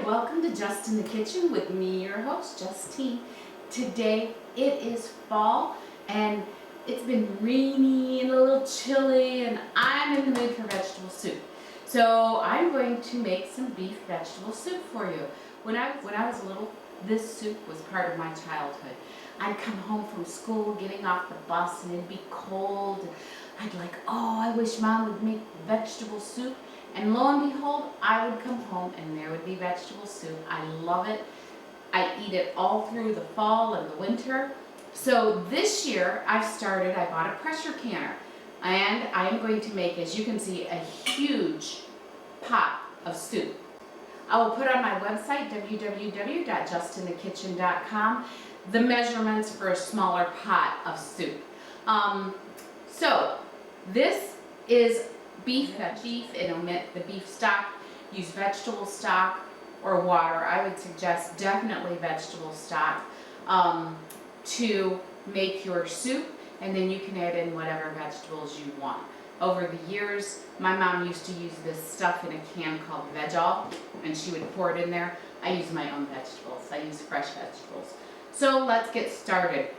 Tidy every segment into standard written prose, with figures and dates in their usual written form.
welcome to Just in the Kitchen with me, your host, Justine. Today it is fall and it's been rainy and a little chilly and I'm in the mood for vegetable soup. So I'm going to make some beef vegetable soup for you. When I was little, this soup was part of my childhood. I'd come home from school, getting off the bus, and it'd be cold. I'd like, oh, I wish Mom would make vegetable soup. And lo and behold, I would come home and there would be vegetable soup. I love it. I eat it all through the fall and the winter. So this year I bought a pressure canner. And I am going to make, as you can see, a huge pot of soup. I will put on my website, www.justinthekitchen.com, the measurements for a smaller pot of soup. So this is beef and omit the beef stock. Use vegetable stock or water. I would suggest definitely vegetable stock to make your soup, and then you can add in whatever vegetables you want. Over the years, my mom used to use this stuff in a can called veggies, and she would pour it in there. I use my own vegetables. I use fresh vegetables. So let's get started.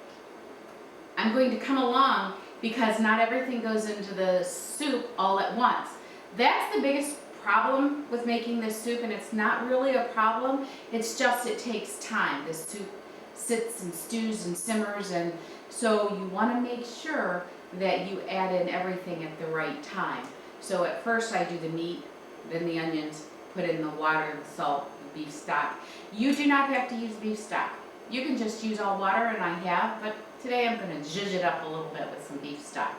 I'm going to come along because not everything goes into the soup all at once. That's the biggest problem with making this soup, and it's not really a problem. It's just it takes time. This soup sits and stews and simmers, and so you want to make sure that you add in everything at the right time. So at first I do the meat, then the onions, put in the water, the salt, the beef stock. You do not have to use beef stock. You can just use all water, and I have, but today I'm going to zhuzh it up a little bit with some beef stock.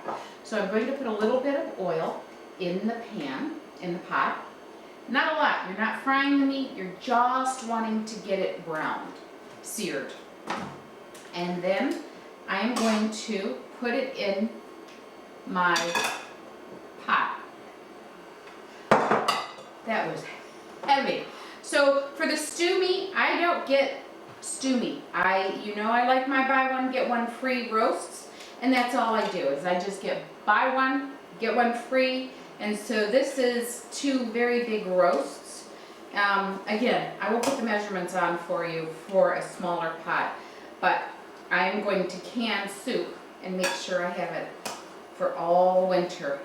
So I'm going to put a little bit of oil in the pan, in the pot. Not a lot. You're not frying the meat. You're just wanting to get it browned, seared. And then I am going to put it in my pot. That was heavy. So for the stew meat, I don't get stew meat. I like my buy one, get one free roasts, and that's all I do is I just buy one, get one free. And so this is 2 very big roasts. Again, I will put the measurements on for you for a smaller pot, but I am going to can soup and make sure I have it for all winter.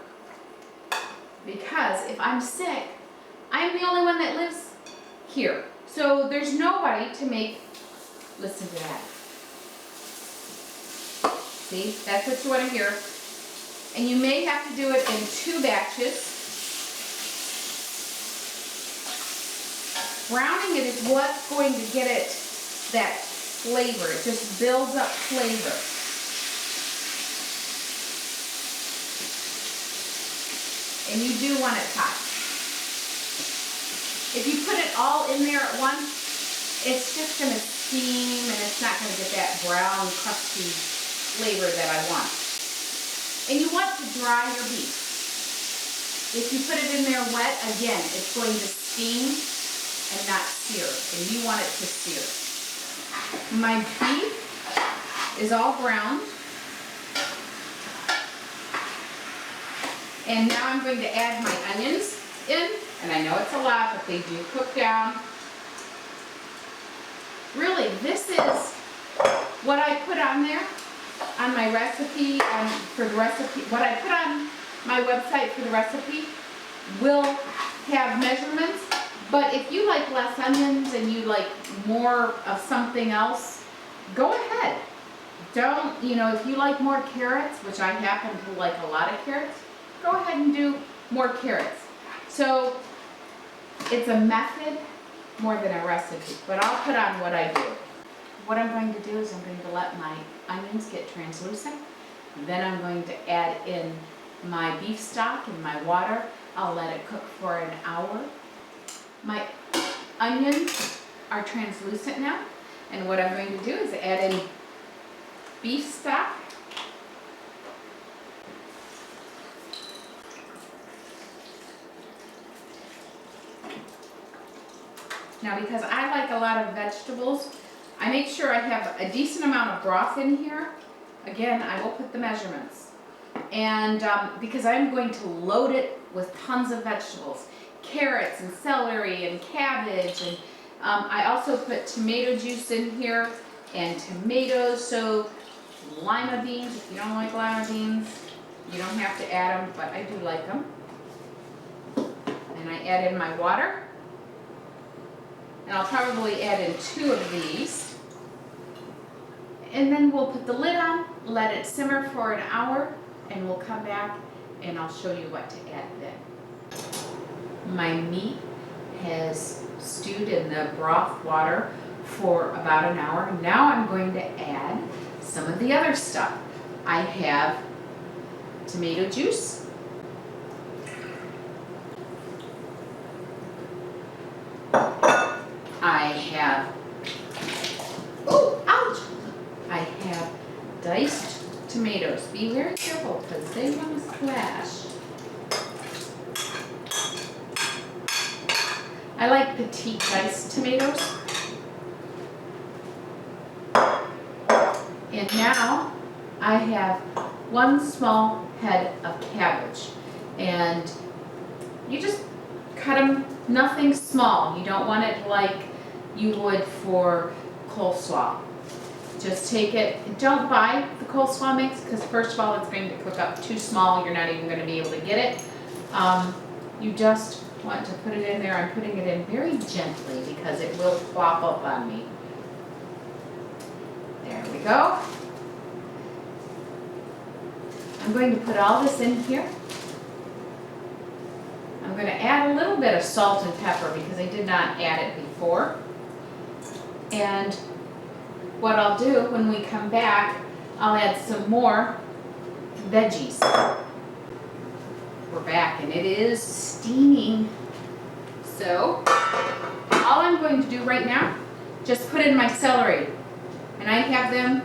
Because if I'm sick, I'm the only one that lives here. So there's nobody to make. Listen to that. See, that's what you want to hear. And you may have to do it in 2 batches. Browning it is what's going to get it that flavor. It just builds up flavor. And you do want it hot. If you put it all in there at once, it's just going to steam and it's not going to get that brown, crusty flavor that I want. And you want to dry your beef. If you put it in there wet, again, it's going to steam and not sear. And you want it to sear. My beef is all browned. And now I'm going to add my onions in. And I know it's a lot, but they do cook down. Really, this is what I put on there on my recipe, what I put on my website for the recipe will have measurements, but if you like less onions and you like more of something else, go ahead. Don't, if you like more carrots, which I happen to like a lot of carrots, go ahead and do more carrots. So it's a method more than a recipe, but I'll put on what I do. What I'm going to do is I'm going to let my onions get translucent. Then I'm going to add in my beef stock and my water. I'll let it cook for an hour. My onions are translucent now, and what I'm going to do is add in beef stock. Now, because I like a lot of vegetables, I make sure I have a decent amount of broth in here. Again, I will put the measurements. And because I'm going to load it with tons of vegetables. Carrots and celery and cabbage and I also put tomato juice in here and tomatoes, so lima beans. If you don't like lima beans, you don't have to add them, but I do like them. And I add in my water. And I'll probably add in 2 of these. And then we'll put the lid on, let it simmer for an hour, and we'll come back and I'll show you what to add then. My meat has stewed in the broth water for about an hour. Now I'm going to add some of the other stuff. I have tomato juice. I have, oh, ouch! I have diced tomatoes. Be very careful because they want to splash. I like petite diced tomatoes. And now I have 1 small head of cabbage. And you just cut them, nothing small. You don't want it like you would for coleslaw. Just take it, don't buy the coleslaw mix because first of all it's going to cook up too small, you're not even going to be able to get it. You just want to put it in there. I'm putting it in very gently because it will plop up on me. There we go. I'm going to put all this in here. I'm going to add a little bit of salt and pepper because I did not add it before. And what I'll do when we come back, I'll add some more veggies. We're back and it is steaming. So all I'm going to do right now, just put in my celery. And I have them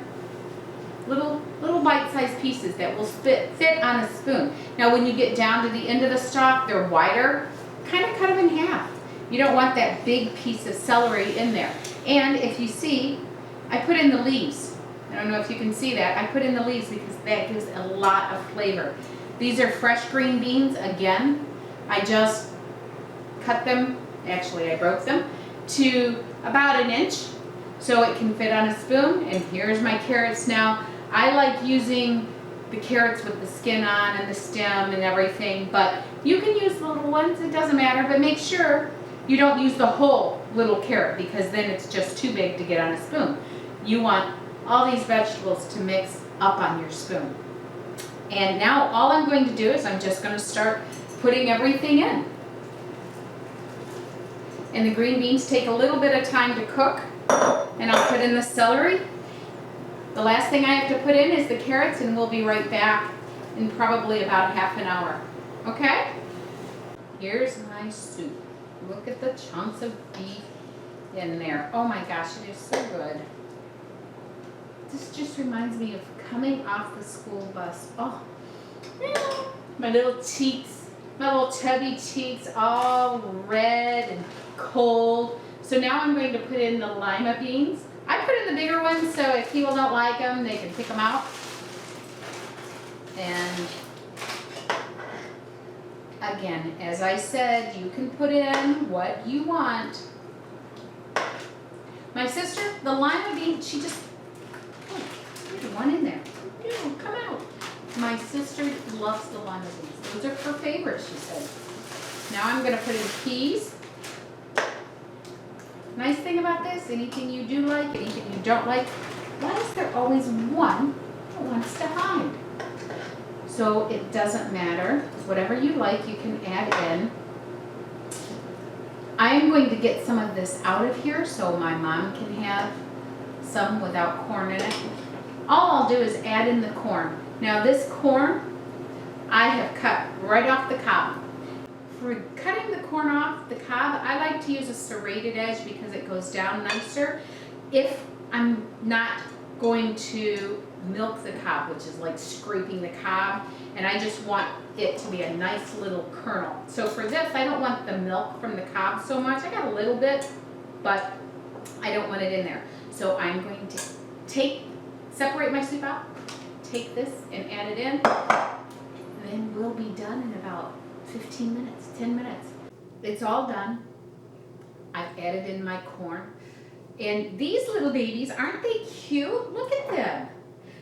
little bite-sized pieces that will fit on a spoon. Now when you get down to the end of the stalk, they're wider, kind of cut them in half. You don't want that big piece of celery in there. And if you see, I put in the leaves. I don't know if you can see that. I put in the leaves because that gives a lot of flavor. These are fresh green beans. Again, I just cut them, actually I broke them, to about 1 inch so it can fit on a spoon. And here's my carrots now. I like using the carrots with the skin on and the stem and everything, but you can use the little ones, it doesn't matter, but make sure you don't use the whole little carrot because then it's just too big to get on a spoon. You want all these vegetables to mix up on your spoon. And now all I'm going to do is I'm just going to start putting everything in. And the green beans take a little bit of time to cook. And I'll put in the celery. The last thing I have to put in is the carrots, and we'll be right back in probably about half an hour. Okay? Here's my soup. Look at the chunks of beef in there. Oh my gosh, it is so good. This just reminds me of coming off the school bus. Oh, my little cheeks, my little chubby cheeks, all red and cold. So now I'm going to put in the lima beans. I put in the bigger ones, so if people don't like them, they can pick them out. And again, as I said, you can put in what you want. My sister, the lima bean, she just, oh, there's one in there. No, come out. My sister loves the lima beans. Those are her favorites, she said. Now I'm going to put in peas. Nice thing about this, anything you do like, anything you don't like, why is there always one that wants to hide? So it doesn't matter. Whatever you like, you can add in. I am going to get some of this out of here so my mom can have some without corn in it. All I'll do is add in the corn. Now this corn, I have cut right off the cob. For cutting the corn off the cob, I like to use a serrated edge because it goes down nicer. If I'm not going to milk the cob, which is like scraping the cob, and I just want it to be a nice little kernel. So for this, I don't want the milk from the cob so much. I got a little bit, but I don't want it in there. So I'm going to separate my soup out, take this and add it in, and then we'll be done in about 15 minutes, 10 minutes. It's all done. I've added in my corn. And these little babies, aren't they cute? Look at them.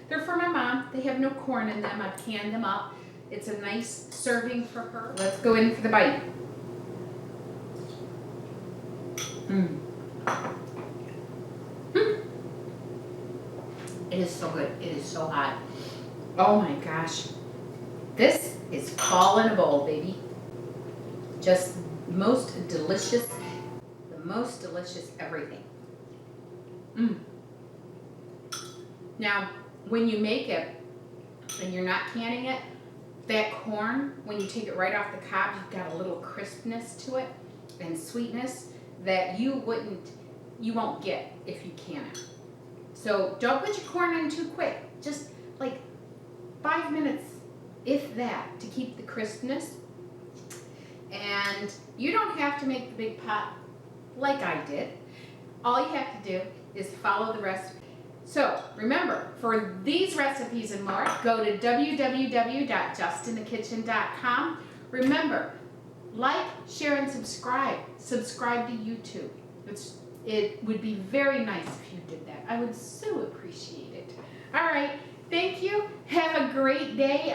They're for my mom. They have no corn in them. I've canned them up. It's a nice serving for her. Let's go in for the bite. It is so good. It is so hot. Oh my gosh. This is fall in a bowl, baby. Just the most delicious everything. Now, when you make it and you're not canning it, that corn, when you take it right off the cob, you've got a little crispness to it and sweetness that you won't get if you can it. So don't put your corn in too quick. Just like 5 minutes, if that, to keep the crispness. And you don't have to make the big pot like I did. All you have to do is follow the recipe. So remember, for these recipes and more, go to www.justinthekitchen.com. Remember, like, share, and subscribe. Subscribe to YouTube. It would be very nice if you did that. I would so appreciate it. All right, thank you. Have a great day.